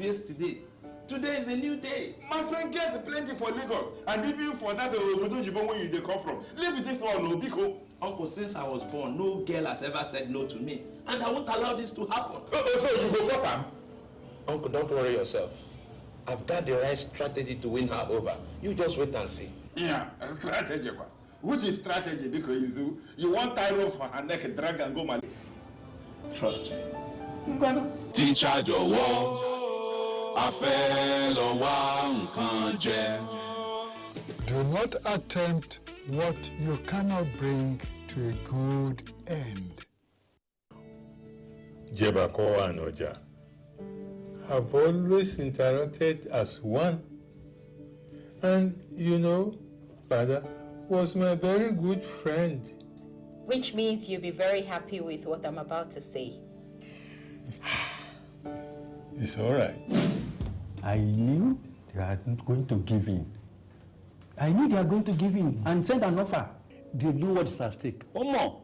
yesterday. Today is a new day. My friend gets plenty for Lagos, and even for that Obodo where you come from. Leave this one, no, because Uncle, since I was born, no girl has ever said no to me, and I won't allow this to happen. So you go for Sam? Uncle, don't worry yourself. I've got the right strategy to win her over. You just wait and see. Yeah, strategy. Which is strategy? Because you want tie rope for her neck, drag and go malice. Trust me. Teacher Jowo, afelo wa nkan je. Do not attempt what you cannot bring to a good end. Jebako and Oja have always interacted as one. And you know, Father was my very good friend. Which means you'll be very happy with what I'm about to say. It's all right. I knew they are not going to give in. I knew they are going to give in and send an offer. They know what is at stake. One more.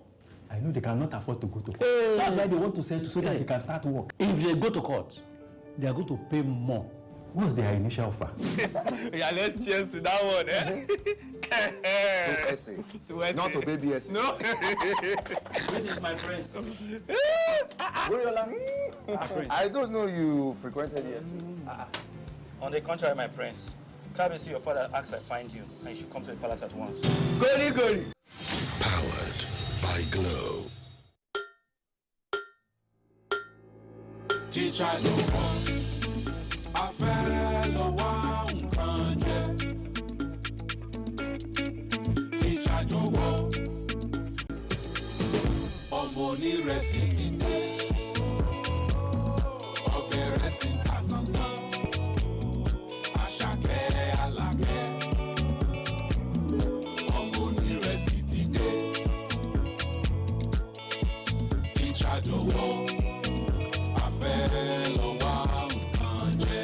I know they cannot afford to go to court. That's why they want to settle so that they can start work. If they go to court, they are going to pay more. What's their initial offer? Yeah, let's cheers to that one, eh? To essay. Not to baby essay. No. Where is my friend? I don't know you frequented here too. On the contrary, my prince. Kabisi, your father asks I find you, and you should come to the palace at once. Goli, goli. Powered by Glow. Teacher Jowo, afelo wa nkan je. Teacher Jowo, ọmọ onírẹsì ti dé. Ọbẹ̀ rẹsì ta sánsán. Àṣàkẹ́ Alákẹ́. Ọmọ onírẹsì ti dé. Teacher Jowo, afelo wa nkan je.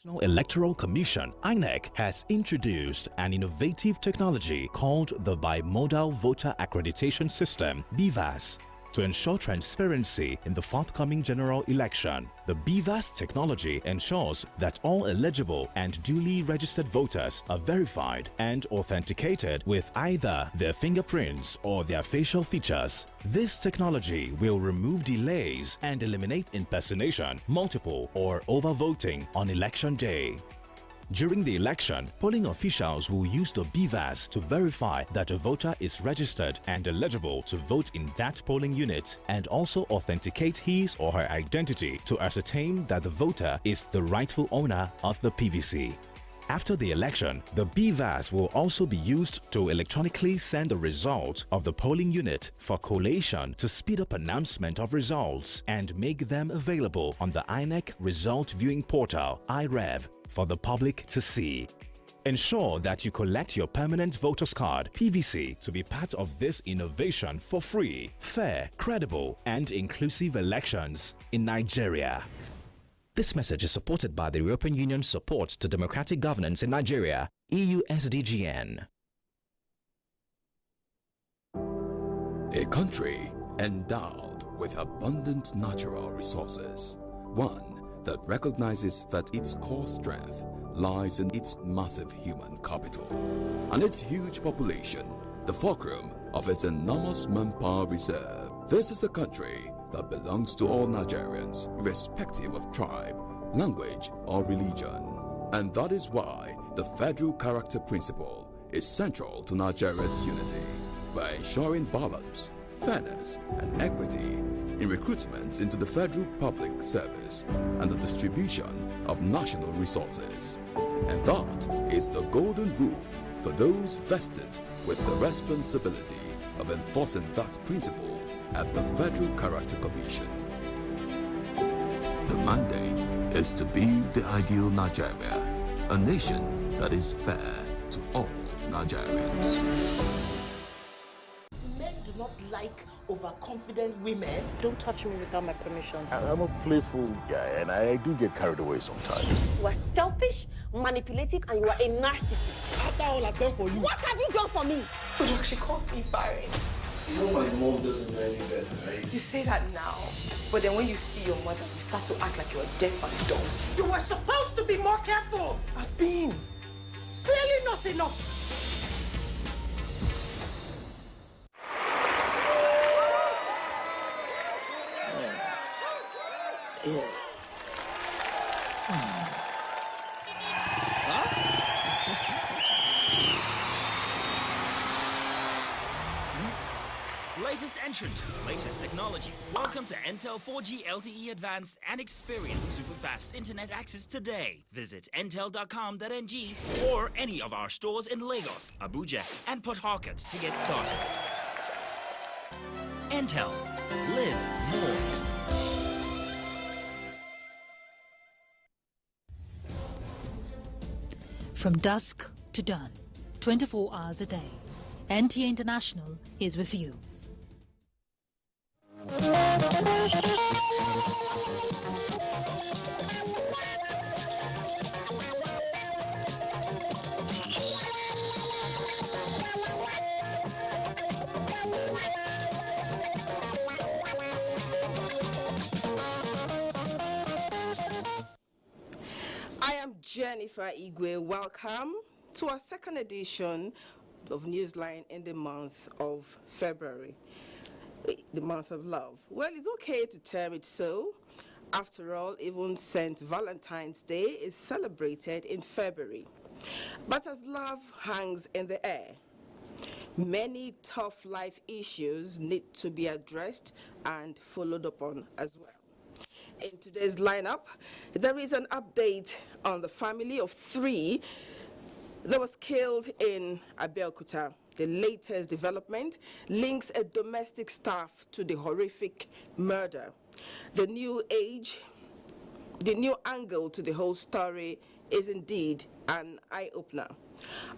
National Electoral Commission (INEC) has introduced an innovative technology called the Bimodal Voter Accreditation System (BVAS) to ensure transparency in the forthcoming general election. The BVAS technology ensures that all eligible and duly registered voters are verified and authenticated with either their fingerprints or their facial features. This technology will remove delays and eliminate impersonation, multiple or overvoting on election day. During the election, polling officials will use the BVAS to verify that a voter is registered and eligible to vote in that polling unit, and also authenticate his or her identity to ascertain that the voter is the rightful owner of the PVC. After the election, the BVAS will also be used to electronically send the result of the polling unit for collation to speed up announcement of results and make them available on the INEC Result Viewing Portal (IREV) for the public to see. Ensure that you collect your permanent voter's card (PVC) to be part of this innovation for free, fair, credible, and inclusive elections in Nigeria. This message is supported by the European Union's support to democratic governance in Nigeria, EU SDGN. A country endowed with abundant natural resources. One that recognizes that its core strength lies in its massive human capital and its huge population, the fulcrum of its enormous manpower reserve. This is a country that belongs to all Nigerians, irrespective of tribe, language, or religion. And that is why the federal character principle is central to Nigeria's unity by ensuring balance, fairness, and equity in recruitment into the federal public service and the distribution of national resources. And that is the golden rule for those vested with the responsibility of enforcing that principle at the Federal Character Commission. is to build the ideal Nigeria, a nation that is fair to all Nigerians. Men do not like overconfident women. Don't touch me without my permission. I'm a playful guy and I do get carried away sometimes. You are selfish, manipulative, and you are a narcissist. After all I've done for you. What have you done for me? Look, she called me barren. You know my mom doesn't know any better, right? You say that now, but then when you see your mother, you start to act like you're deaf and dumb. You were supposed to be more careful. I've been. Clearly not enough. Yeah. Latest entrant, latest technology. Welcome to Intel 4G LTE Advanced and experience super fast internet access today. Visit intel.com.ng or any of our stores in Lagos, Abuja, and Port Harcourt to get started. Intel. Live more. From dusk to dawn, 24 hours a day, NTA International is with you. I am Jennifer Igwe. Welcome to our second edition of Newsline in the month of February, the month of love. Well, it's okay to term it so. After all, even St. Valentine's Day is celebrated in February. But as love hangs in the air, many tough life issues need to be addressed and followed up on as well. In today's lineup, there is an update on the family of 3 that was killed in Abeokuta. The latest development links a domestic staff to the horrific murder. The new angle to the whole story is indeed an eye-opener.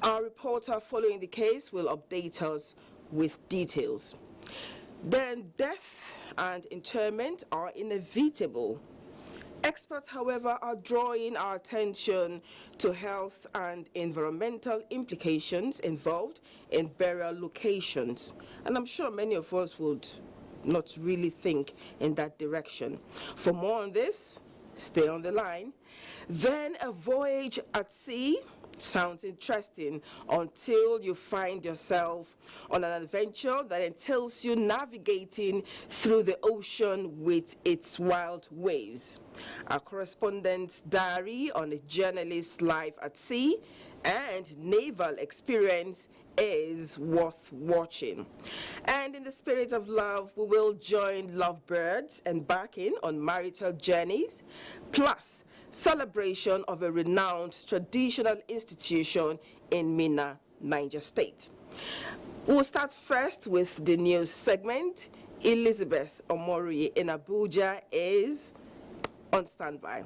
Our reporter following the case will update us with details. Then death and interment are inevitable. Experts, however, are drawing our attention to health and environmental implications involved in burial locations. And I'm sure many of us would not really think in that direction. For more on this, stay on the line. Then a voyage at sea sounds interesting until you find yourself on an adventure that entails you navigating through the ocean with its wild waves. Our correspondent's diary on a journalist's life at sea and naval experience is worth watching. And in the spirit of love, we will join lovebirds embarking on marital journeys, plus celebration of a renowned traditional institution in Minna, Niger State. We'll start first with the news segment. Elizabeth Omori in Abuja is on standby.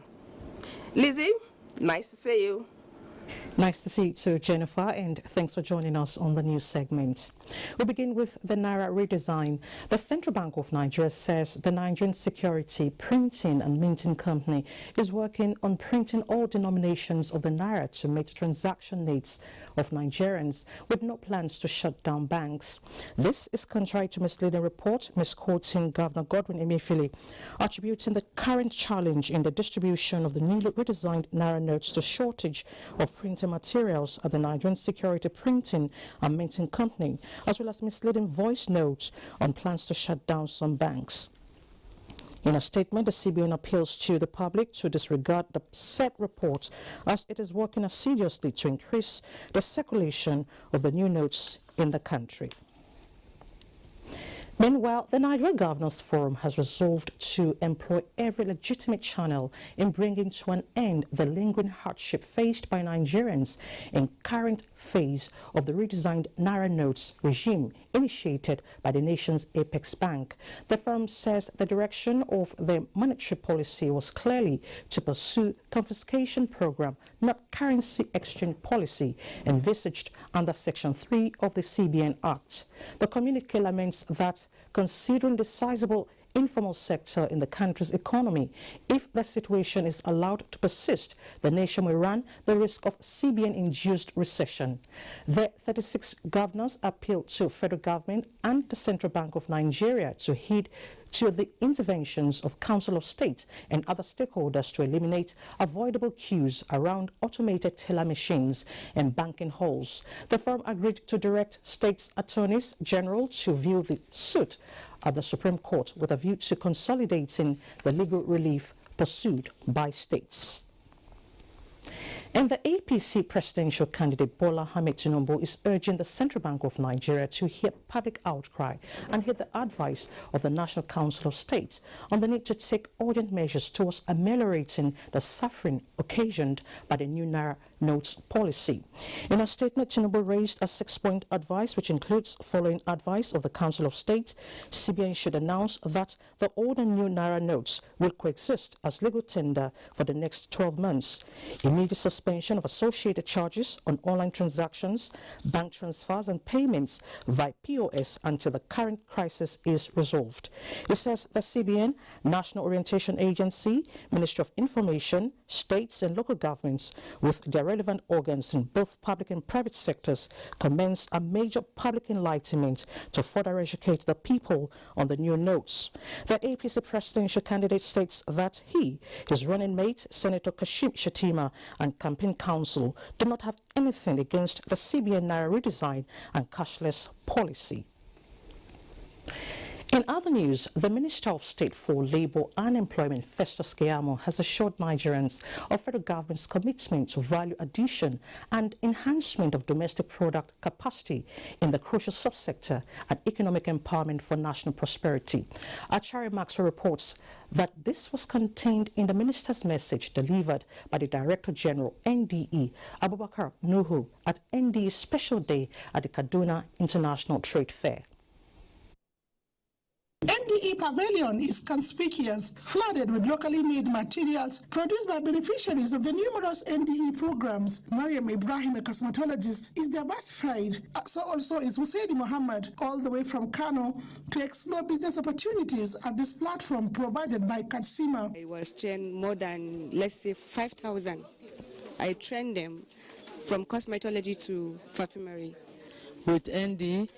Lizzie, nice to see you. Nice to see you too, Jennifer, and thanks for joining us on the news segment. We begin with the Naira redesign. The Central Bank of Nigeria says the Nigerian Security Printing and Minting Company is working on printing all denominations of the Naira to meet transaction needs of Nigerians, with no plans to shut down banks. This is contrary to misleading report misquoting Governor Godwin Emefiele, attributing the current challenge in the distribution of the newly redesigned Naira notes to shortage of printing materials at the Nigerian Security Printing and Minting Company, as well as misleading voice notes on plans to shut down some banks. In a statement, the CBN appeals to the public to disregard the said report, as it is working assiduously to increase the circulation of the new notes in the country. Meanwhile, the Nigeria Governors Forum has resolved to employ every legitimate channel in bringing to an end the lingering hardship faced by Nigerians in current phase of the redesigned Naira notes regime initiated by the nation's apex bank. The firm says the direction of the monetary policy was clearly to pursue confiscation program, not currency exchange policy envisaged under Section 3 of the CBN Act. The communique laments that considering the sizable informal sector in the country's economy, if the situation is allowed to persist, the nation will run the risk of CBN-induced recession. The 36 governors appealed to federal government and the Central Bank of Nigeria to heed to the interventions of Council of State and other stakeholders to eliminate avoidable queues around automated teller machines and banking halls. The firm agreed to direct states' attorneys general to view the suit at the Supreme Court with a view to consolidating the legal relief pursued by states. And the APC presidential candidate Bola Ahmed Tinubu is urging the Central Bank of Nigeria to hear public outcry and heed the advice of the National Council of State on the need to take urgent measures towards ameliorating the suffering occasioned by the new Naira notes policy. In a statement, Tinubu raised a 6-point advice which includes following advice of the Council of State. CBN should announce that the old and new Naira notes will coexist as legal tender for the next 12 months. Immediate suspension of associated charges on online transactions, bank transfers and payments via POS until the current crisis is resolved. It says the CBN, National Orientation Agency, Ministry of Information, states and local governments with their relevant organs in both public and private sectors commence a major public enlightenment to further educate the people on the new notes. The APC presidential candidate states that he, his running mate, Senator Kashim Shettima, and campaign council do not have anything against the CBN Naira redesign and cashless policy. In other news, the Minister of State for Labour and Employment, Festus Keyamo, has assured Nigerians of federal government's commitment to value addition and enhancement of domestic product capacity in the crucial subsector and economic empowerment for national prosperity. Achari Maxwell reports that this was contained in the minister's message delivered by the Director General, NDE, Abubakar Nuhu, at NDE's special day at the Kaduna International Trade Fair. NDE Pavilion is conspicuous, flooded with locally made materials produced by beneficiaries of the numerous NDE programs. Mariam Ibrahim, a cosmetologist, is diversified. So also is Hussein Muhammad, all the way from Kano, to explore business opportunities at this platform provided by Katsima. I was trained more than, let's say, 5,000. I trained them from cosmetology to perfumery. With NDE,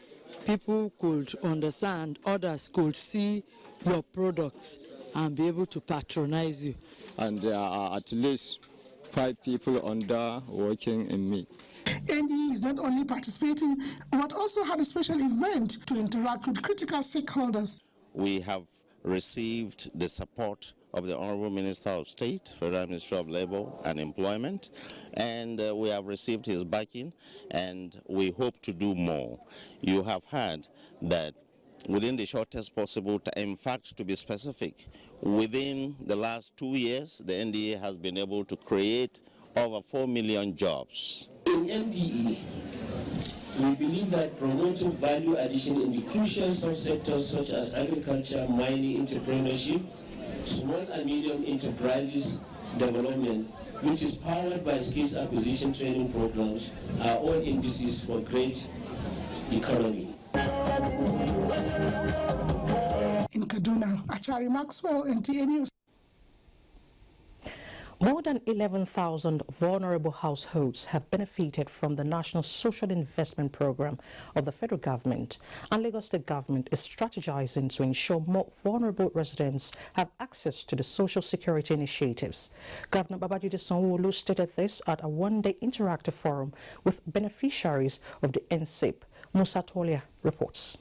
people could understand, others could see your products and be able to patronize you. And there are at least 5 people under working in me. NDE is not only participating, but also had a special event to interact with critical stakeholders. We have received the support of the Honorable Minister of State, Federal Ministry of Labour and Employment, and we have received his backing, and we hope to do more. You have heard that within the shortest possible time, in fact, to be specific, within the last 2 years, the NDA has been able to create over 4 million jobs. In NDE, we believe that promoting value addition in the crucial subsectors such as agriculture, mining, entrepreneurship, small and medium enterprises development, which is powered by skills acquisition training programs, are all indices for great economy. In Kaduna, Achari Maxwell, NTA News. More than 11,000 vulnerable households have benefited from the National Social Investment Program of the federal government, and Lagos State government is strategizing to ensure more vulnerable residents have access to the social security initiatives. Governor Babajide Sanwo-Olu stated this at a one-day interactive forum with beneficiaries of the NSIP. Musa Tolia reports.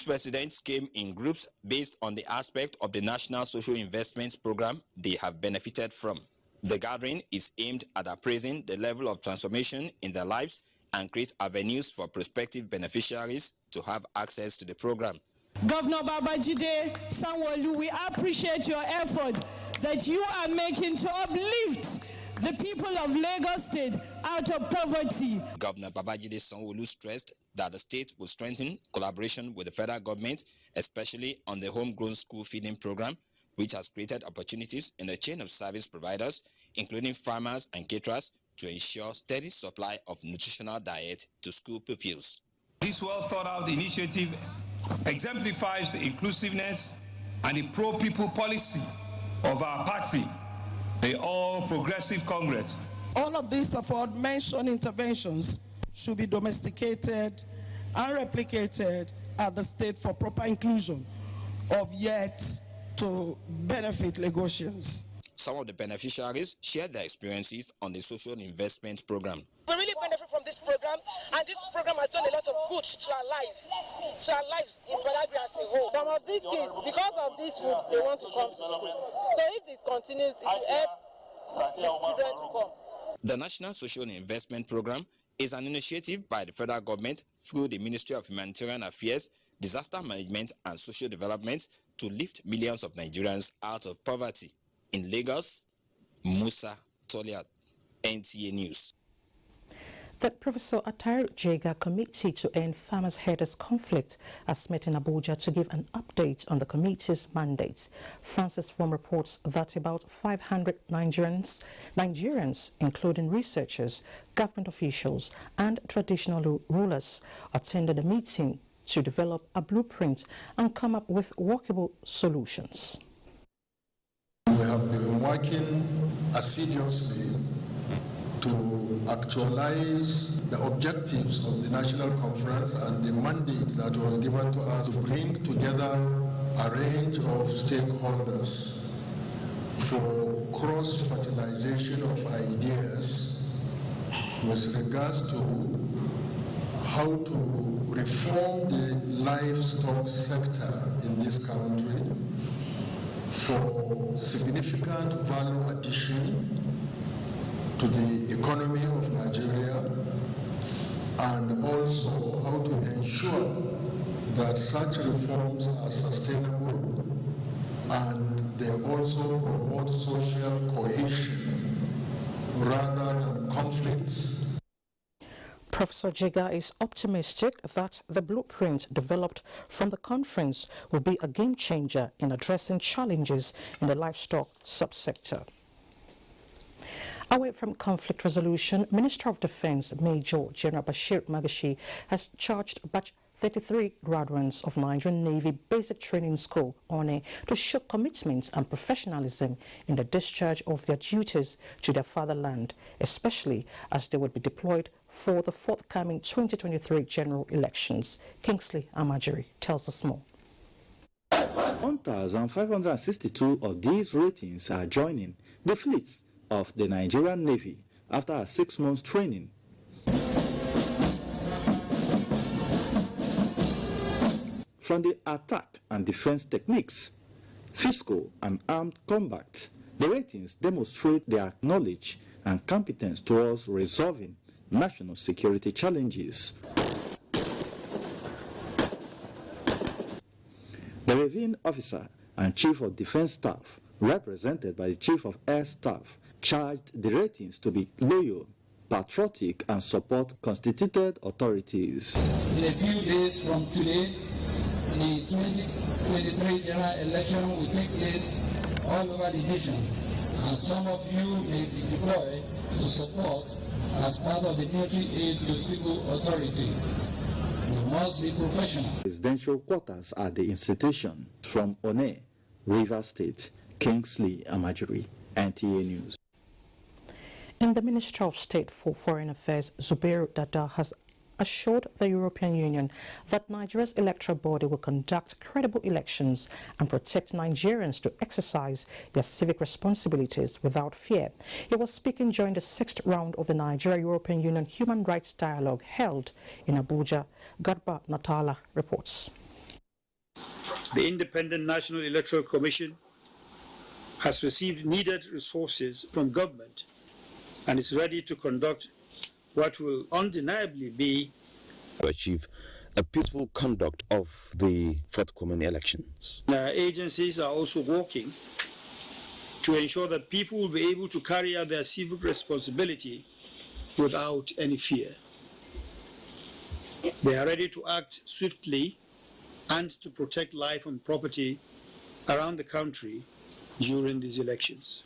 Residents came in groups based on the aspect of the National Social Investments Program they have benefited from. The gathering is aimed at appraising the level of transformation in their lives and create avenues for prospective beneficiaries to have access to the program. Governor Babajide Sanwo-Olu, we appreciate your effort that you are making to uplift the people of Lagos State out of poverty. Governor Babajide Sanwo-Olu stressed that the state will strengthen collaboration with the federal government, especially on the homegrown school feeding program, which has created opportunities in the chain of service providers, including farmers and caterers, to ensure steady supply of nutritional diet to school pupils. This well-thought-out initiative exemplifies the inclusiveness and the pro-people policy of our party, the All Progressive Congress. All of these aforementioned interventions should be domesticated and replicated at the state for proper inclusion of yet to benefit Lagosians. Some of the beneficiaries shared their experiences on the social investment program. We really benefit from this program, and this program has done a lot of good to our lives in Badagry as a whole. Some of these kids, because of this food, they want to come to school. So if this continues, it will help the children to come. The National Social Investment Program is an initiative by the federal government through the Ministry of Humanitarian Affairs, Disaster Management and Social Development to lift millions of Nigerians out of poverty. In Lagos, Musa Toliat, NTA News. The Professor Ataru Jega Committee to End Farmers' Herders Conflict has met in Abuja to give an update on the committee's mandate. Francis Form reports that about 500 Nigerians, including researchers, government officials, and traditional rulers, attended a meeting to develop a blueprint and come up with workable solutions. We have been working assiduously to actualize the objectives of the National Conference and the mandate that was given to us to bring together a range of stakeholders for cross-fertilization of ideas with regards to how to reform the livestock sector in this country for significant value addition to the economy of Nigeria, and also how to ensure that such reforms are sustainable and they also promote social cohesion rather than conflicts. Professor Jega is optimistic that the blueprint developed from the conference will be a game changer in addressing challenges in the livestock subsector. Away from conflict resolution, Minister of Defense Major General Bashir Magashi has charged Batch 33 graduates of Nigerian Navy Basic Training School, INEC, to show commitment and professionalism in the discharge of their duties to their fatherland, especially as they would be deployed for the forthcoming 2023 general elections. Kingsley Amajiri tells us more. 1,562 of these ratings are joining the fleet of the Nigerian Navy after a 6-month training. From the attack and defense techniques, physical and armed combat, the ratings demonstrate their knowledge and competence towards resolving national security challenges. The Reviewing Officer and Chief of Defense Staff, represented by the Chief of Air Staff, charged the ratings to be loyal, patriotic, and support constituted authorities. In a few days from today, the 2023 general election will take place all over the nation, and some of you may be deployed to support as part of the military aid to civil authority. We must be professional. Residential quarters at the institution. From One, Rivers State, Kingsley Amajiri, NTA News. In the Ministry of State for Foreign Affairs, Zubairu Dada has assured the European Union that Nigeria's electoral body will conduct credible elections and protect Nigerians to exercise their civic responsibilities without fear. He was speaking during the 6th round of the Nigeria-European Union Human Rights Dialogue held in Abuja. Garba Natala reports. The Independent National Electoral Commission has received needed resources from government and is ready to conduct what will undeniably be to achieve a peaceful conduct of the forthcoming elections. Agencies are also working to ensure that people will be able to carry out their civic responsibility without any fear. They are ready to act swiftly and to protect life and property around the country during these elections.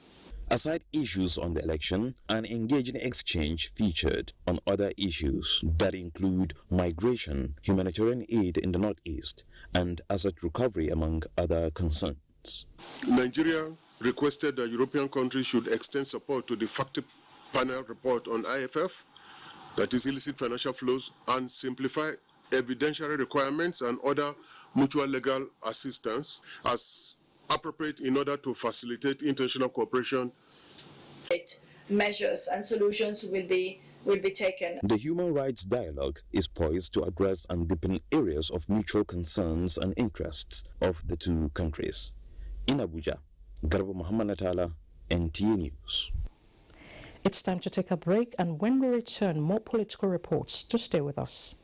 Aside issues on the election, an engaging exchange featured on other issues that include migration, humanitarian aid in the Northeast, and asset recovery, among other concerns. Nigeria requested that European countries should extend support to the FACT panel report on IFF, that is illicit financial flows, and simplify evidentiary requirements and other mutual legal assistance as appropriate in order to facilitate international cooperation. Measures and solutions will be taken. The human rights dialogue is poised to address and deepen areas of mutual concerns and interests of the two countries. In Abuja, Garba Muhammad Natala, NTA News. It's time to take a break, and when we return, more political reports. To stay with us.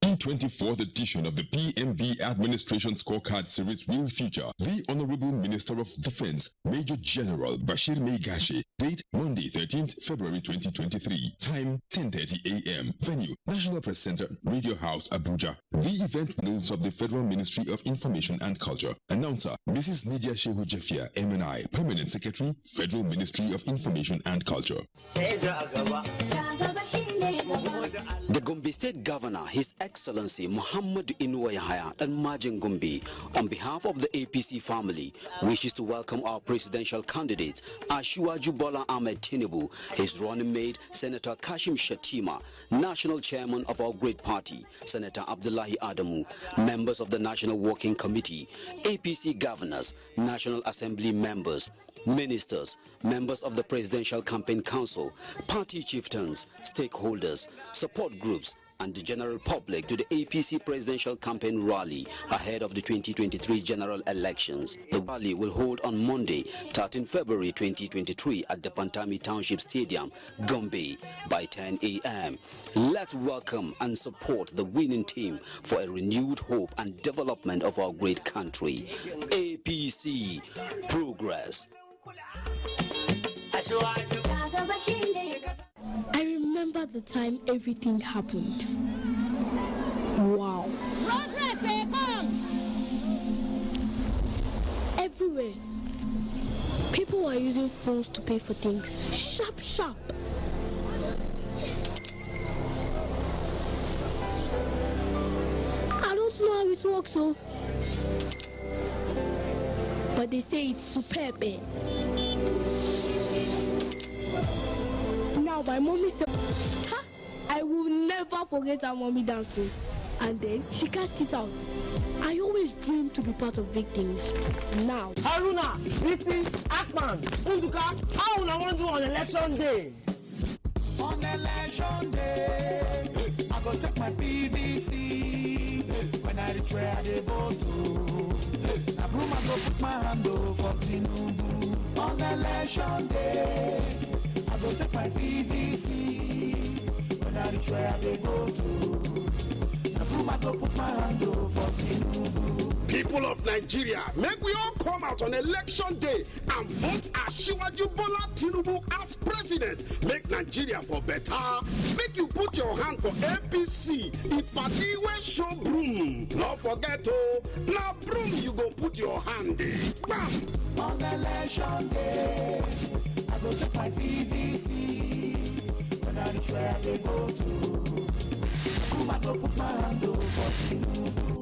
24th edition of the PMB Administration Scorecard Series will feature the Honorable Minister of Defense, Major General Bashir Meigashi. Date Monday, 13th February 2023. Time 10:30 a.m. Venue National Press Center, Radio House, Abuja. The event rules of the Federal Ministry of Information and Culture. Announcer Mrs. Lydia Shehu Jeffia, MNI, Permanent Secretary, Federal Ministry of Information and Culture. The Gombe State Governor, His Excellency Muhammad Inuwa Yahya and Majin Gombe, on behalf of the APC family, wishes to welcome our presidential candidate, Asiwaju Bola Ahmed Tinubu, his running mate, Senator Kashim Shettima, National Chairman of our great party, Senator Abdullahi Adamu, members of the National Working Committee, APC governors, National Assembly members, ministers, members of the Presidential Campaign Council, party chieftains, stakeholders, support groups, and the general public to the APC Presidential Campaign Rally ahead of the 2023 general elections. The rally will hold on Monday, 13 February 2023 at the Pantami Township Stadium, Gombe, by 10 a.m. Let's welcome and support the winning team for a renewed hope and development of our great country. APC Progress. I remember the time everything happened. Wow. Progress, come! Everywhere. People were using phones to pay for things. Sharp, sharp. I don't know how it works, so. But they say it's superb. Now my mommy said, I will never forget how mommy danced to. And then she cashed it out. I always dreamed to be part of big things. Now. Haruna, Isi, Akman, Unduka, how will I want to do on election day? On election day, I go take my PVC. When I retire, I vote to. I broom, I go put my hand over Tinubu. On election day, I go take my PVC. When I retire, I vote to. I broom, I go put my hand over Tinubu. People of Nigeria, make we all come out on election day and vote Asiwaju Bola Tinubu as president. Make Nigeria for better. Make you put your hand for APC. The party will show broom. Not forget, now broom you go put your hand in. Bam! On election day, I go take my PVC. When I retire, I vote to. I go put my hand over Tinubu.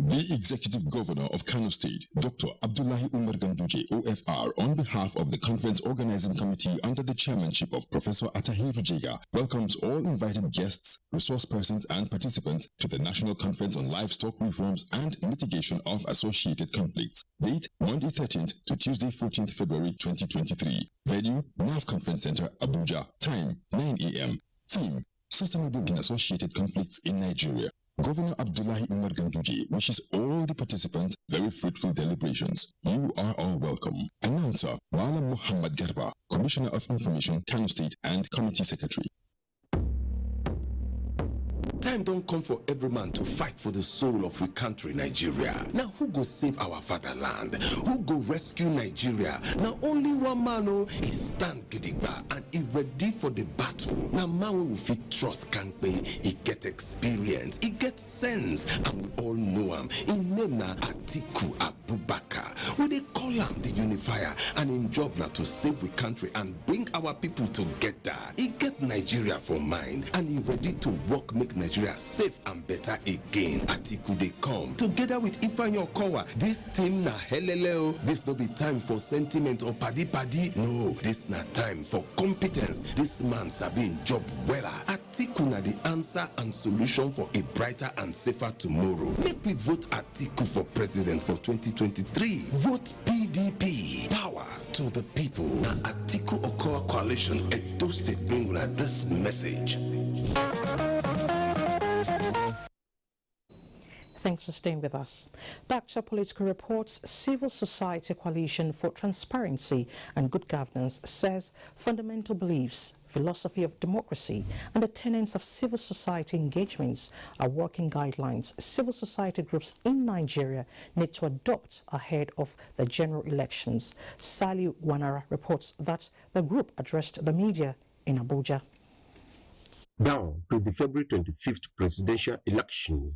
The Executive Governor of Kano State, Dr. Abdullahi Umar Ganduje, OFR, on behalf of the Conference Organizing Committee under the chairmanship of Professor Atahiru Jega, welcomes all invited guests, resource persons, and participants to the National Conference on Livestock Reforms and Mitigation of Associated Conflicts. Date, Monday 13th to Tuesday 14th February 2023. Venue, NAV Conference Center, Abuja. Time, 9 a.m. Theme, Sustainable in Associated Conflicts in Nigeria. Governor Abdullahi Umar Ganduje wishes all the participants very fruitful deliberations. You are all welcome. Announcer, Wala Muhammad Garba, Commissioner of Information, Kano State and Committee Secretary. Time don't come for every man to fight for the soul of we country, Nigeria. Now who go save our fatherland? Who go rescue Nigeria? Now only one man is stand gidigba and he ready for the battle. Now man we will fit trust can't pay. He get experience, he get sense, and we all know him. In name na Atiku Abubakar. We they call him the unifier, and in job now to save the country and bring our people together. He get Nigeria for mind, and he ready to work make Nigeria safe and better again. Atiku they come together with Ifeanyi Okowa. This team na heleleo. This no be time for sentiment or paddy. No, this na time for competence. This man sabi job wella. Atiku na the answer and solution for a brighter and safer tomorrow. Make we vote Atiku for president for 2023. Vote PDP. Power to the people. Na Atiku Okowa coalition Edo State bring una this message. Thanks for staying with us. Back to political reports, Civil Society Coalition for Transparency and Good Governance says fundamental beliefs, philosophy of democracy, and the tenets of civil society engagements are working guidelines civil society groups in Nigeria need to adopt ahead of the general elections. Saliu Wanara reports that the group addressed the media in Abuja. Down to the February 25th presidential election,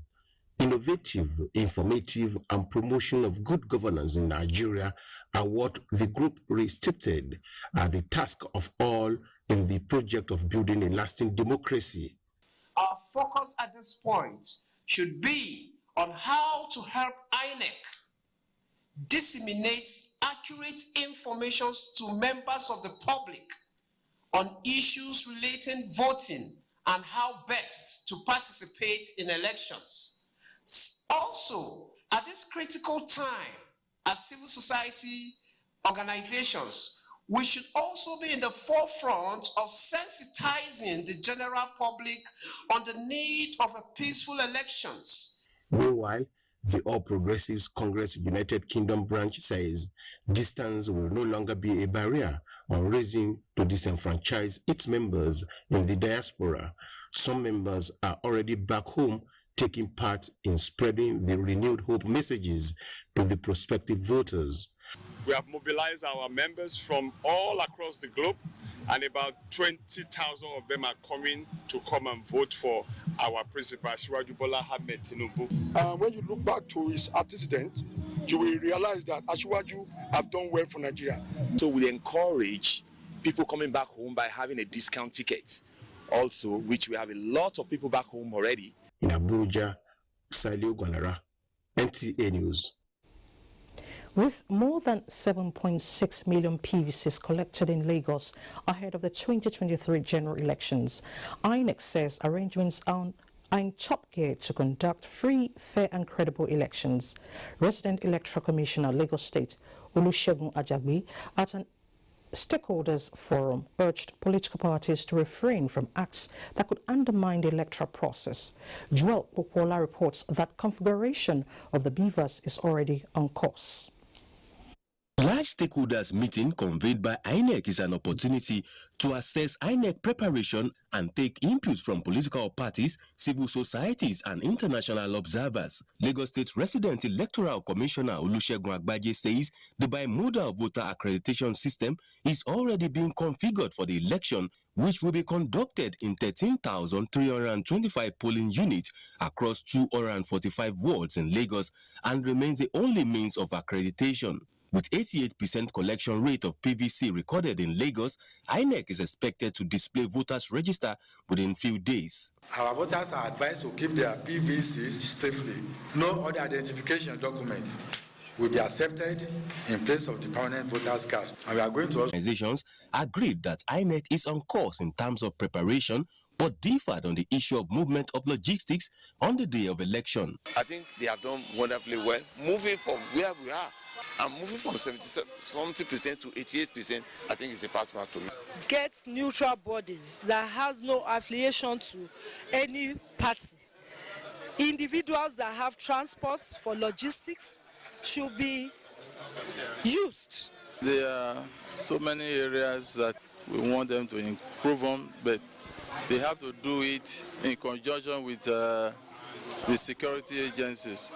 innovative, informative, and promotion of good governance in Nigeria are what the group restated are the task of all in the project of building a lasting democracy. Our focus at this point should be on how to help INEC disseminate accurate information to members of the public on issues relating voting and how best to participate in elections. Also, at this critical time, as civil society organizations, we should also be in the forefront of sensitizing the general public on the need of a peaceful elections. Meanwhile, the All Progressives Congress United Kingdom branch says distance will no longer be a barrier on raising to disenfranchise its members in the diaspora. Some members are already back home taking part in spreading the renewed hope messages to the prospective voters. We have mobilized our members from all across the globe, and about 20,000 of them are coming to come and vote for our principal, Asiwaju Bola Ahmed Tinubu. When you look back to his antecedent, you will realize that Asiwaju have done well for Nigeria. So we encourage people coming back home by having a discount ticket, also, which we have a lot of people back home already. In Abuja, Saliu Wanara, NTA News. With more than 7.6 million PVCs collected in Lagos ahead of the 2023 general elections, INEC says arrangements are in top gear to conduct free, fair and credible elections. Resident Electoral Commissioner, Lagos State, Olusegun Ajagbe, at an Stakeholders Forum urged political parties to refrain from acts that could undermine the electoral process. Joel Popola reports that configuration of the BVAS is already on course. Large stakeholders meeting convened by INEC is an opportunity to assess INEC preparation and take input from political parties, civil societies, and international observers. Lagos State Resident Electoral Commissioner Olusegun Agbaje says the bimodal voter accreditation system is already being configured for the election, which will be conducted in 13,325 polling units across 245 wards in Lagos and remains the only means of accreditation. With 88% collection rate of PVC recorded in Lagos, INEC is expected to display voters' register within few days. Our voters are advised to keep their PVCs safely. No other identification document will be accepted in place of the permanent voters card. And we are going to also... Organizations agreed that INEC is on course in terms of preparation, but differed on the issue of movement of logistics on the day of election. I think they have done wonderfully well. Moving from where we are, and moving from 70% to 88%, I think it's a pass mark to me. Get neutral bodies that has no affiliation to any party. Individuals that have transports for logistics should be used. There are so many areas that we want them to improve on, but they have to do it in conjunction with the security agencies.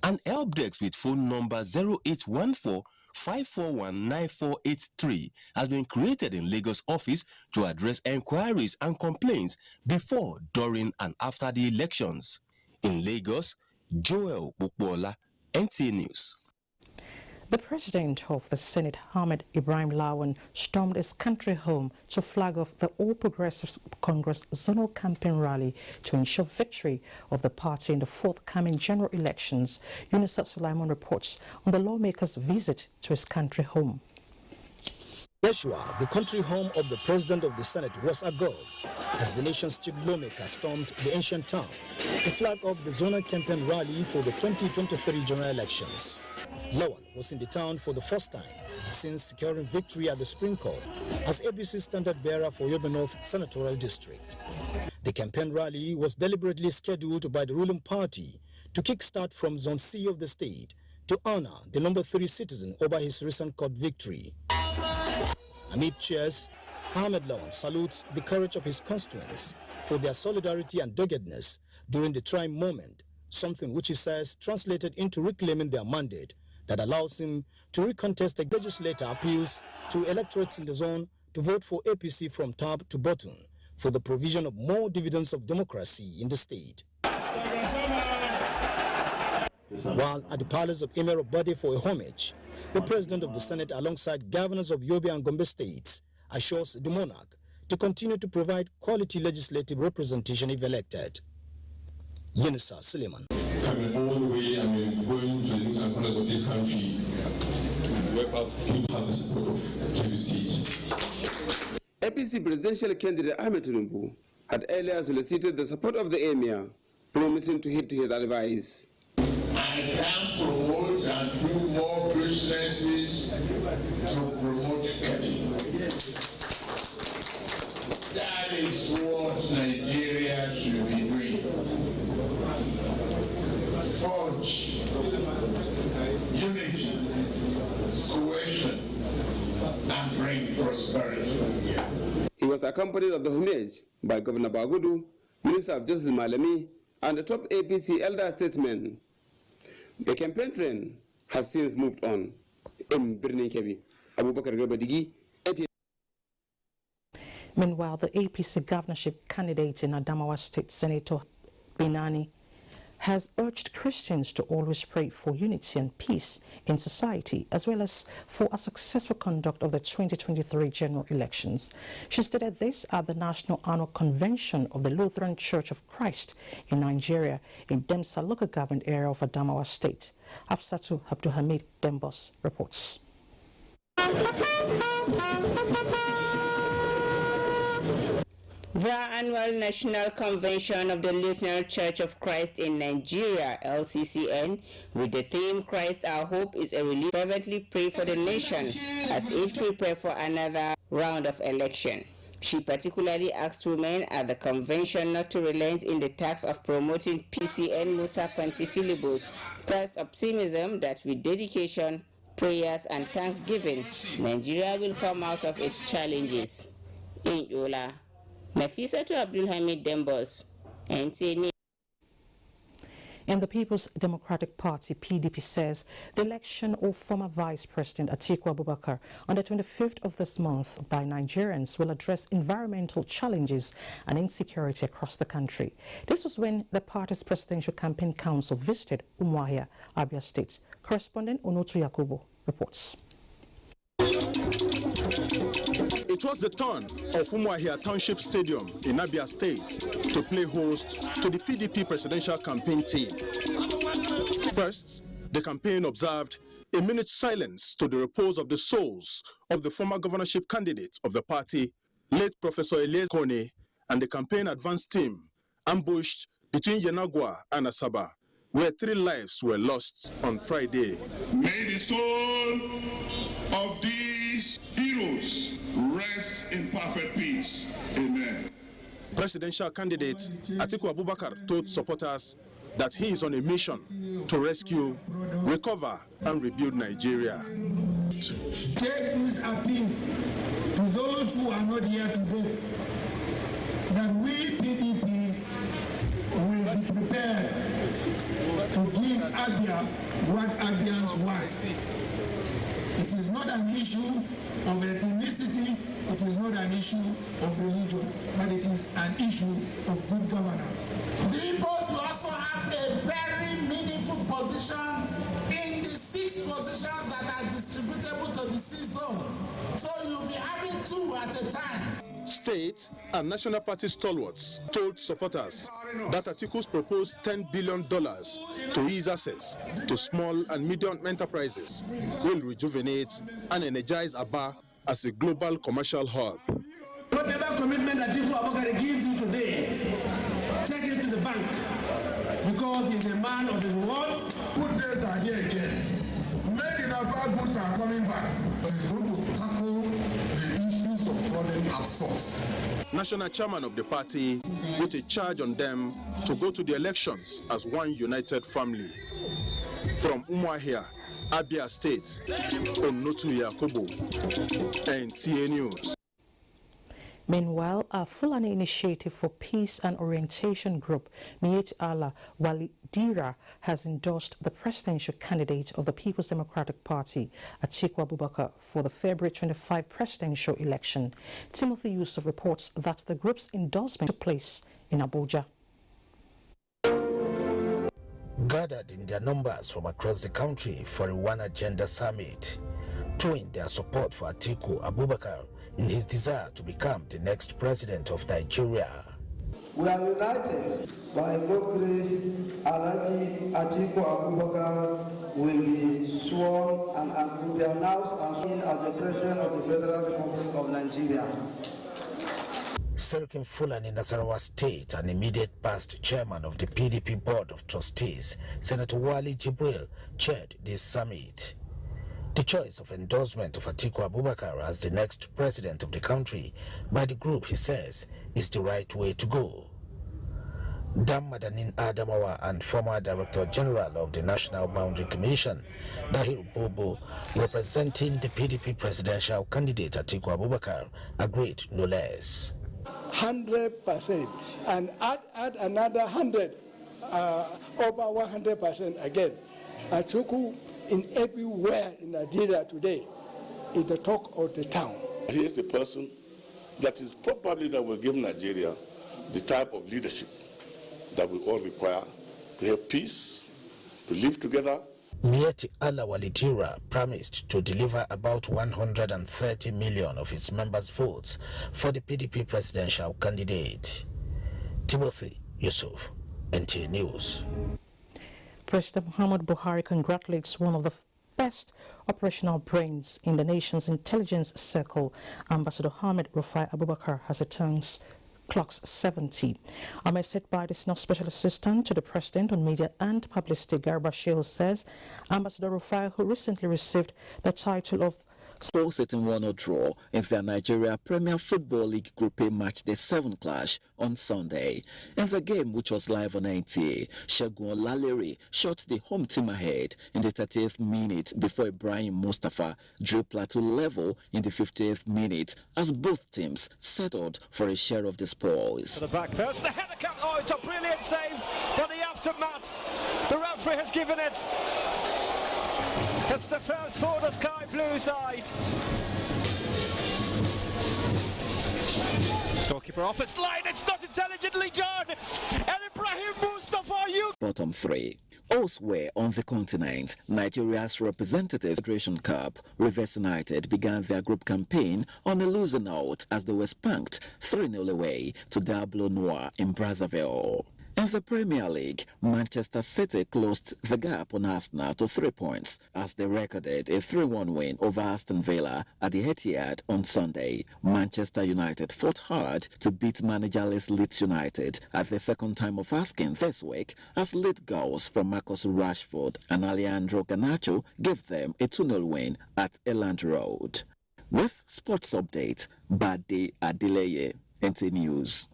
An help desk with phone number 0814-541-9483 has been created in Lagos office to address enquiries and complaints before, during, and after the elections. In Lagos, Joel Bukbola, NTA News. The President of the Senate, Ahmed Ibrahim Lawan, stormed his country home to flag off the All Progressives Congress zonal campaign rally to ensure victory of the party in the forthcoming general elections. Yunusa Sulaiman reports on the lawmaker's visit to his country home. Joshua, the country home of the President of the Senate, was agog as the nation's chief lawmaker stormed the ancient town to flag off the zonal campaign rally for the 2023 general elections. Lawan was in the town for the first time since securing victory at the Supreme Court as APC standard bearer for Yobe North Senatorial District. The campaign rally was deliberately scheduled by the ruling party to kickstart from Zone C of the state to honor the number 3 citizen over his recent court victory. Amid cheers, Ahmed Lawan salutes the courage of his constituents for their solidarity and doggedness during the trying moment, something which he says translated into reclaiming their mandate that allows him to recontest the legislator appeals to electorates in the zone to vote for APC from top to bottom for the provision of more dividends of democracy in the state. While at the palace of Emir of Bade for a homage, the President of the Senate, alongside governors of Yobe and Gombe states, assures the monarch to continue to provide quality legislative representation if elected. Yunusa Suleiman. Coming all the way, going to the nooks and corners of this country to work out people have the support of Kebbi State. APC presidential candidate Ahmed Tinubu had earlier solicited the support of the Emir, promising to heed to his advice. I can promote and do more presidencies to promote Kebbi. That is what Nigeria should be doing. Forge unity, cohesion, and bring prosperity. He was accompanied at the homage by Governor Bagudu, Minister of Justice Malami, and the top APC elder statesmen. The campaign train has since moved on. Meanwhile, the APC governorship candidate in Adamawa State, Senator Binani, has urged Christians to always pray for unity and peace in society, as well as for a successful conduct of the 2023 general elections. She stated this at the National Annual Convention of the Lutheran Church of Christ in Nigeria in Demsa local government area of Adamawa State. Afsatu Abdulhamid Dembos reports. The annual National Convention of the Lutheran Church of Christ in Nigeria, LCCN, with the theme Christ Our Hope is a Relief, fervently pray for the nation as it prepares for another round of election. She particularly asked women at the convention not to relent in the task of promoting PCN Musa Pantifilibus, pressed optimism that with dedication, prayers and thanksgiving, Nigeria will come out of its challenges. In Yola, Nafisa to Abdulhamid Dembos, NTA. And the People's Democratic Party, PDP, says the election of former Vice President Atiku Abubakar on the 25th of this month by Nigerians will address environmental challenges and insecurity across the country. This was when the party's Presidential Campaign Council visited Umuahia, Abia State. Correspondent Onotu Yakubu reports. It was the turn of Umuahia Township Stadium in Abia State to play host to the PDP presidential campaign team. First, the campaign observed a minute's silence to the repose of the souls of the former governorship candidate of the party, late Professor Elias Kone, and the campaign advance team ambushed between Yenagua and Asaba, where 3 lives were lost on Friday. May the soul of these heroes rest in perfect peace. Amen. Presidential candidate Atiku Abubakar told supporters that he is on a mission to rescue, recover, and rebuild Nigeria. Take this appeal to those who are not here today that we PDP will be prepared to give Abia what Abians want. It is not an issue of ethnicity, it is not an issue of religion, but it is an issue of good governance. The Igbos will also have a very meaningful position in the 6 positions that are distributable to the 6 zones. So you'll be having 2 at a time. State and National Party stalwarts told supporters that Atiku's proposed $10 billion to ease access to small and medium enterprises will rejuvenate and energize Aba as a global commercial hub. Whatever commitment that Atiku Abubakar gives you today, take it to the bank, because he's a man of his words. Good days are here again. Made in Aba goods are coming back. He's going to tackle the issues of flooding at source. National chairman of the party put a charge on them to go to the elections as one united family. From Umuahia, Abia State, Onotu Yakubu, NTA News. Meanwhile, a Fulani Initiative for Peace and Orientation group, Miyetti Allah Walidira, has endorsed the presidential candidate of the People's Democratic Party, Atiku Abubakar, for the February 25 presidential election. Timothy Yusuf reports that the group's endorsement took place in Abuja. Gathered in their numbers from across the country for a One Agenda Summit, showing their support for Atiku Abubakar in his desire to become the next president of Nigeria. We are united by God's grace. Alhaji Atiku Abubakar will be sworn and will be announced and sworn as the president of the Federal Republic of Nigeria. Serikin Fulani Nasarawa State and immediate past chairman of the PDP Board of Trustees, Senator Wali Jibril, chaired this summit. The choice of endorsement of Atiku Abubakar as the next president of the country by the group, he says, is the right way to go. Dam Madanin Adamawa and former Director General of the National Boundary Commission, Dahir Bobo, representing the PDP presidential candidate Atiku Abubakar, agreed no less. 100%, and add another 100, over 100% again. Atiku in everywhere in Nigeria today is the talk of the town. He is the person that is probably that will give Nigeria the type of leadership that we all require to have peace, to live together. Miyetti Allah Walidira promised to deliver about 130 million of its members' votes for the PDP presidential candidate. Timothy Yusuf, NTA News. President Muhammad Buhari congratulates one of the best operational brains in the nation's intelligence circle, Ambassador Hamid Rufai Abubakar, as it clocks 70. A message by the Senior Special Assistant to the President on Media and Publicity, Garba Shehu, says Ambassador Rufai, who recently received the title of Score setting 1-0 draw in the Nigeria Premier Football League Group A match day 7 clash on Sunday. In the game, which was live on NTA, Segun Olalere shot the home team ahead in the 30th minute before Ibrahim Mustafa drew Plateau level in the 50th minute as both teams settled for a share of the spoils. To the back post, the header comes. Oh, it's a brilliant save, but the aftermath, the referee has given it. It's the first for the sky blue side. Goalkeeper off its line, it's not intelligently done. And Ibrahim Mustafa, you. Bottom 3. Elsewhere on the continent, Nigeria's representative Federation Cup, Rivers United, began their group campaign on a losing note as they were spanked 3-0 away to Diablo Noir in Brazzaville. In the Premier League, Manchester City closed the gap on Arsenal to 3 points as they recorded a 3-1 win over Aston Villa at the Etihad on Sunday. Manchester United fought hard to beat managerless Leeds United at the second time of asking this week as lead goals from Marcus Rashford and Alejandro Garnacho gave them a 2-0 win at Elland Road. With sports update, Bade Adeleye, NTA News.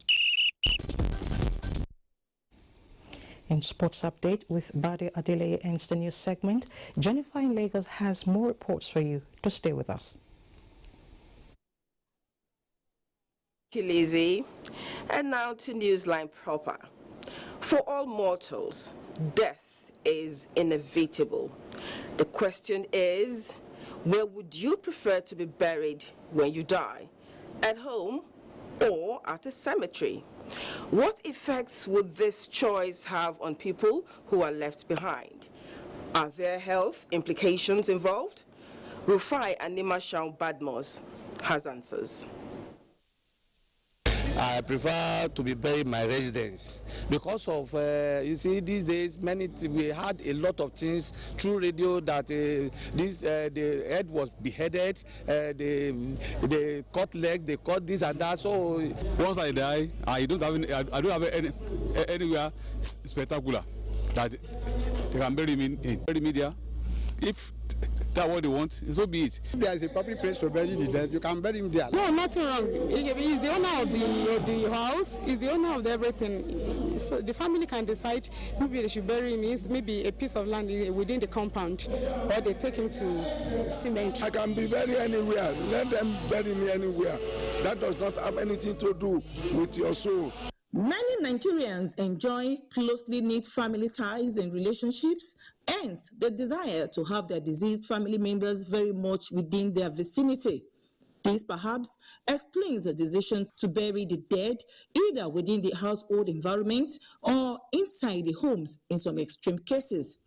In Sports Update with Bade Adeleye ends the news segment. Jennifer in Lagos has more reports for you, to stay with us. Kilizzy. And now to Newsline proper. For all mortals, death is inevitable. The question is, where would you prefer to be buried when you die? At home or at a cemetery? What effects would this choice have on people who are left behind? Are there health implications involved? Rufai Animashaun Badmos has answers. I prefer to be buried in my residence because of, you see, these days, we had a lot of things through radio that the head was beheaded, they cut legs, they cut this and that. So once I die, I don't have anywhere spectacular that they can bury me in. Bury me there. If that's what they want, so be it. If there is a public place to bury the dead, you can bury him there. No, nothing wrong. He's the owner of the house, he's the owner of everything. So the family can decide maybe they should bury him, maybe a piece of land within the compound, or they take him to cement. I can be buried anywhere. Let them bury me anywhere. That does not have anything to do with your soul. Many Nigerians enjoy closely knit family ties and relationships, hence the desire to have their deceased family members very much within their vicinity. This perhaps explains the decision to bury the dead either within the household environment or inside the homes in some extreme cases.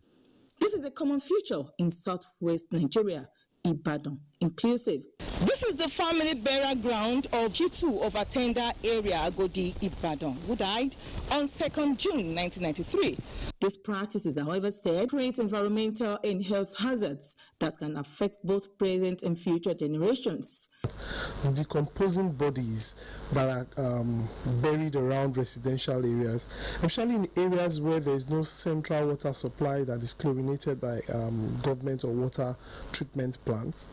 This is a common feature in southwest Nigeria, Ibadan inclusive. This is the family burial ground of G2 of Atenda area, Agodi, Ibadan, who died on 2nd June 1993. This practice is, however, said creates environmental and health hazards that can affect both present and future generations. The decomposing bodies that are buried around residential areas, especially in areas where there is no central water supply that is chlorinated by government or water treatment plants,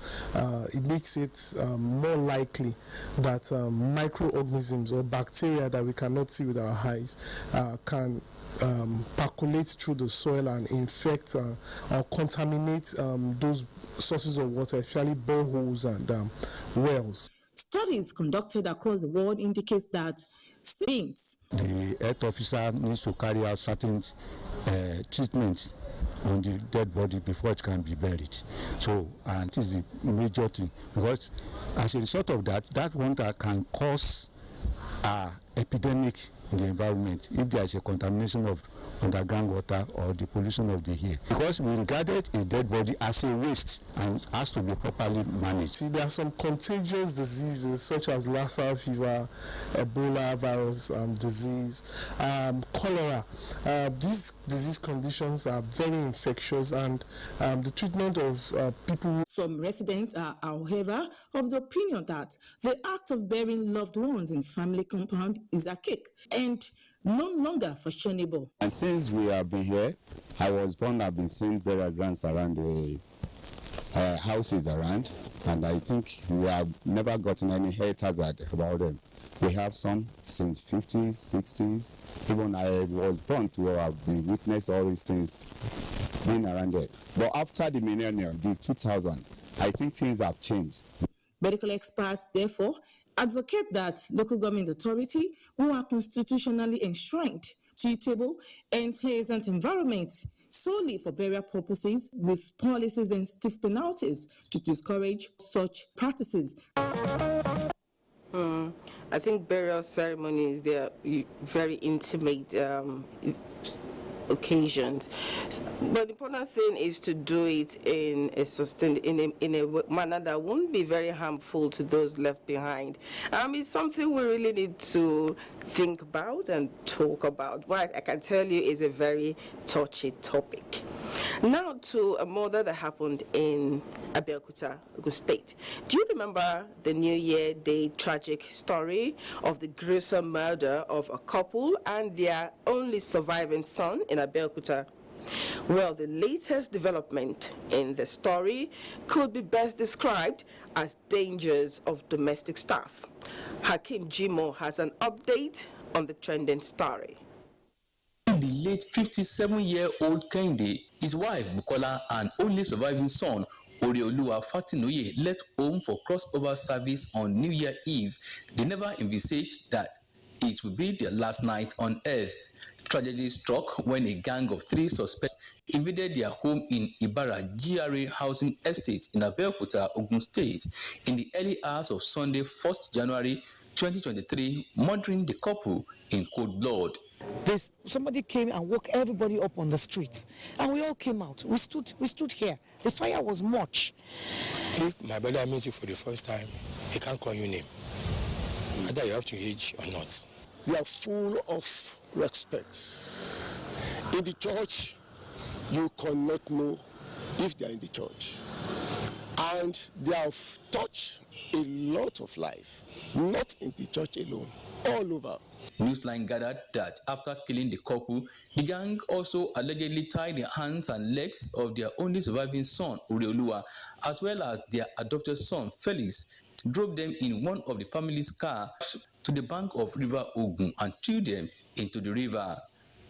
it makes it more likely that microorganisms or bacteria that we cannot see with our eyes can percolate through the soil and infect or contaminate those sources of water, especially boreholes and wells. Studies conducted across the world indicate that the health officer needs to carry out certain treatments on the dead body before it can be buried. So, and this is the major thing, because as a result of that, that one that can cause epidemic in the environment if there is a contamination of underground water or the pollution of the air. Because we regarded a dead body as a waste and has to be properly managed. See, there are some contagious diseases such as Lassa fever, Ebola virus disease, cholera. These disease conditions are very infectious, and the treatment of people. Some residents are, however, of the opinion that the act of burying loved ones in family compound is archaic and no longer fashionable. And since we have been here, I was born, I've been seeing burial grounds around the houses around, and I think we have never gotten any health hazard about them. We have some since 50s, 60s. Even I was born to have been witness all these things being around there. But after the millennium, the 2000, I think things have changed. Medical experts, therefore, advocate that local government authority who are constitutionally enshrined, suitable and pleasant environments solely for burial purposes with policies and stiff penalties to discourage such practices. I think burial ceremonies, they are very intimate occasions, but the important thing is to do it in a sustained, in a manner that won't be very harmful to those left behind. It's something we really need to think about and talk about. What I can tell you is a very touchy topic. Now to a murder that happened in Abeokuta, Ogun State. Do you remember the New Year Day tragic story of the gruesome murder of a couple and their only surviving son in Abeokuta? Well, the latest development in the story could be best described as dangers of domestic staff. Hakim Jimo has an update on the trending story. The late 57-year-old Kehinde, his wife Bukola, and only surviving son Oreoluwa Fatinoye left home for crossover service on New Year Eve. They never envisaged that it would be their last night on earth. Tragedy struck when a gang of 3 suspects invaded their home in Ibara GRA housing estate in Abeokuta, Ogun State, in the early hours of Sunday, 1st January 2023, murdering the couple in cold blood. Somebody came and woke everybody up on the streets, and we all came out. We stood here. The fire was much. If my brother meets you for the first time, he can't call you name. Either you have to age or not. They are full of respect. In the church, you cannot know if they are in the church. And they have touched a lot of life, not in the church alone, all over. Newsline gathered that after killing the couple, the gang also allegedly tied the hands and legs of their only surviving son, Oreoluwa, as well as their adopted son, Felix, drove them in one of the family's cars to the bank of River Ogun and threw them into the river.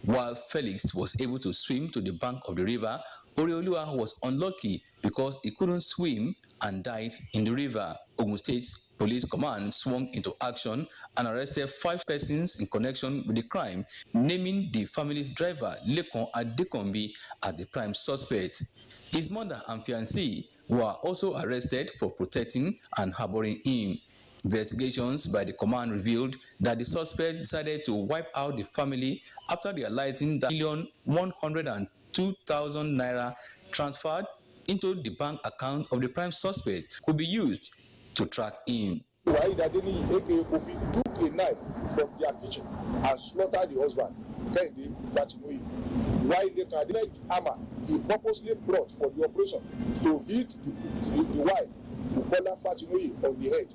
While Felix was able to swim to the bank of the river, Oreoluwa was unlucky because he couldn't swim and died in the river. Ogun State Police Command swung into action and arrested 5 persons in connection with the crime, naming the family's driver, Lekon Adekombi, as the prime suspect. His mother and fiancé were also arrested for protecting and harboring him. Investigations by the command revealed that the suspect decided to wipe out the family after realizing that $1,102,000 naira transferred into the bank account of the prime suspect could be used to track him. Why that aka Kofi took a knife from their kitchen and slaughtered the husband, Kehinde Fatinoye. While the Kadimej Ama he purposely brought for the operation to hit the wife, Bukola Fatinoye, on the head,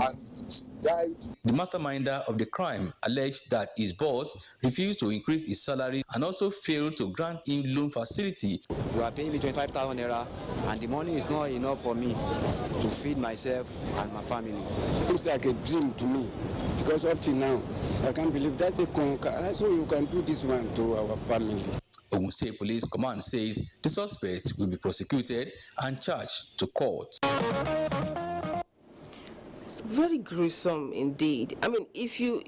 and she died. The masterminder of the crime alleged that his boss refused to increase his salary and also failed to grant him loan facility. We are paying me 25,000 naira, and the money is not enough for me to feed myself and my family. It looks like a dream to me, because up till now, I can't believe that so you can do this one to our family. Ogun State Police Command says the suspects will be prosecuted and charged to court. It's very gruesome indeed. I mean, if your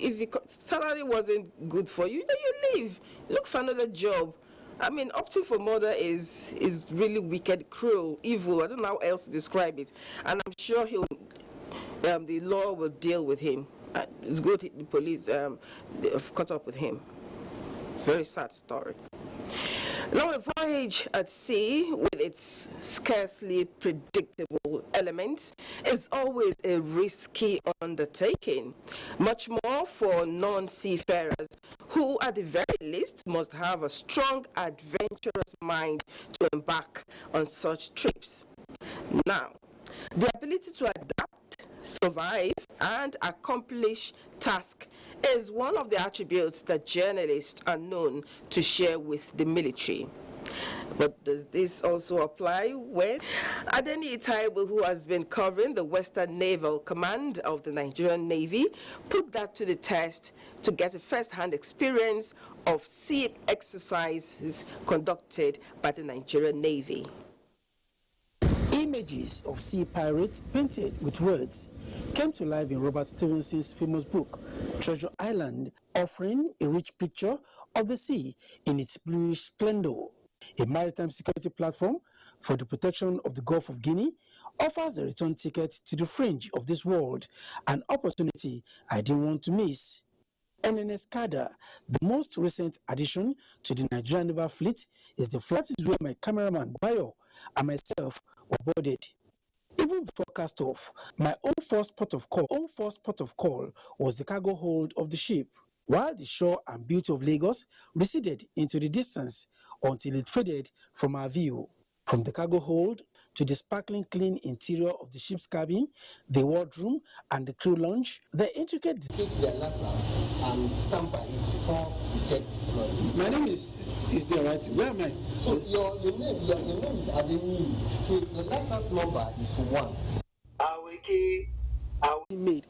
salary wasn't good for you, then you leave. Look for another job. I mean, opting for murder is really wicked, cruel, evil. I don't know how else to describe it. And I'm sure the law will deal with him. It's good the police have caught up with him. Very sad story. Now, a voyage at sea with its scarcely predictable elements is always a risky undertaking, much more for non-seafarers who, at the very least, must have a strong, adventurous mind to embark on such trips. Now, the ability to adapt, survive, and accomplish tasks is one of the attributes that journalists are known to share with the military. But does this also apply when Adeni Itaibu, who has been covering the Western Naval Command of the Nigerian Navy, put that to the test to get a first-hand experience of sea exercises conducted by the Nigerian Navy? Images of sea pirates painted with words came to life in Robert Stevenson's famous book, Treasure Island, offering a rich picture of the sea in its bluish splendor. A maritime security platform for the protection of the Gulf of Guinea offers a return ticket to the fringe of this world, an opportunity I didn't want to miss. NNS Kada, the most recent addition to the Nigerian Naval fleet, is the flight where my cameraman Bayo and myself were boarded. Even before cast off, my own first port of call was the cargo hold of the ship, while the shore and beauty of Lagos receded into the distance until it faded from our view. From the cargo hold to the sparkling clean interior of the ship's cabin, the wardroom and the crew lounge, the intricate and stand by it before you get deployed. My name is there, right? Where am I? So your name is Adeni. So the laptop number is 1. We made